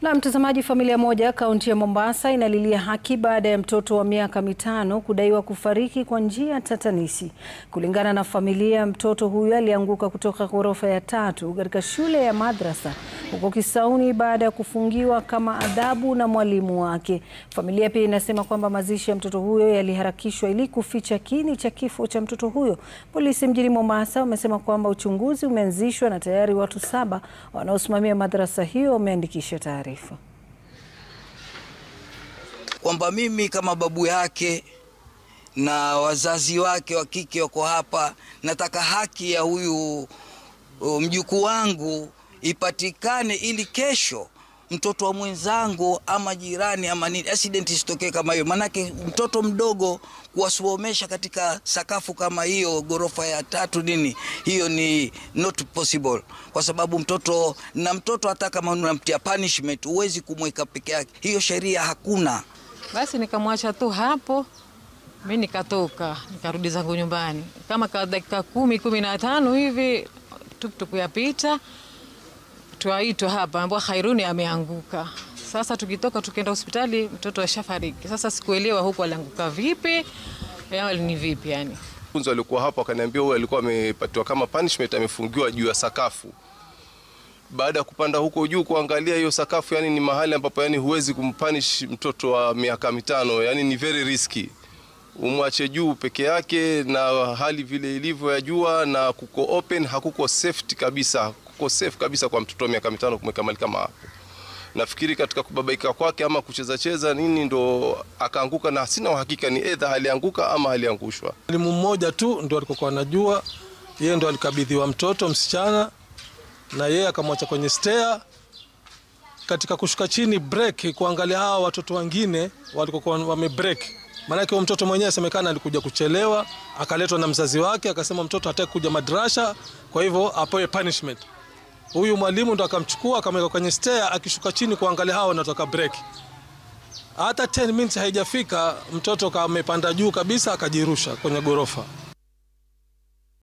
Na mtazamaji, familia moja kaunti ya Mombasa inalilia haki baada ya mtoto wa miaka 5 kudaiwa kufariki kwa njia tatanisi. Kulingana na familia, mtoto huyo alianguka kutoka ghorofa ya 3 katika shule ya madrasa huko Kisauni baada ya kufungiwa kama adhabu na mwalimu wake. Familia pia inasema kwamba mazishi ya mtoto huyo yaliharakishwa ili kuficha kiini cha kifo cha mtoto huyo. Polisi mjini Mombasa wamesema kwamba uchunguzi umeanzishwa na tayari watu 7 wanaosimamia madrasa hiyo wameandikisha taarifa. Kwamba mimi kama babu yake na wazazi wake wa kike wako hapa, nataka haki ya huyu mjukuu wangu ipatikane, ili kesho mtoto wa mwenzangu ama jirani ama nini accident isitokee kama hiyo. Manake mtoto mdogo kuwasomesha katika sakafu kama hiyo, ghorofa ya 3 nini, hiyo ni not possible, kwa sababu mtoto hata kama unamtia punishment huwezi kumweka peke yake, hiyo sheria hakuna. Basi nikamwacha tu hapo, mimi nikatoka nikarudi zangu nyumbani. Kama kwa dakika 10-15 hivi tuktuk yapita, tuaitwa hapa ambao Khairuni ameanguka. Sasa tukitoka tukaenda hospitali, mtoto ashafariki. Sasa sikuelewa huko alianguka vipi, yao ni vipi yani. Funzo alikuwa hapo akaniambia huyu alikuwa amepatiwa kama punishment, amefungiwa juu ya sakafu. Baada ya kupanda huko juu kuangalia hiyo sakafu, yani ni mahali ambapo yani huwezi kumpunish mtoto wa miaka 5, yani ni very risky. Umwache juu peke yake na hali vile ilivyo ya jua na kuko open, hakuko safety kabisa, kuko safe kabisa kwa mtoto wa miaka 5 kumweka mahali kama hapo. Nafikiri katika kubabaika kwake ama kucheza nini ndo akaanguka, na sina uhakika ni either alianguka ama aliangushwa. Mwalimu mmoja tu ndo alikokuwa anajua, yeye ndo alikabidhiwa mtoto msichana na yeye akamwacha kwenye stair. Katika kushuka chini break kuangalia hawa watoto wengine walikokuwa wamebreak, maana kwa mtoto mwenyewe semekana alikuja kuchelewa, akaletwa na mzazi wake, akasema mtoto hataki kuja madrasa, kwa hivyo apewe punishment. Huyu mwalimu ndo akamchukua akamweka kwenye stair, akishuka chini kuangalia hawa wanatoka break. Hata 10 minutes haijafika mtoto kama amepanda juu kabisa akajirusha kwenye ghorofa.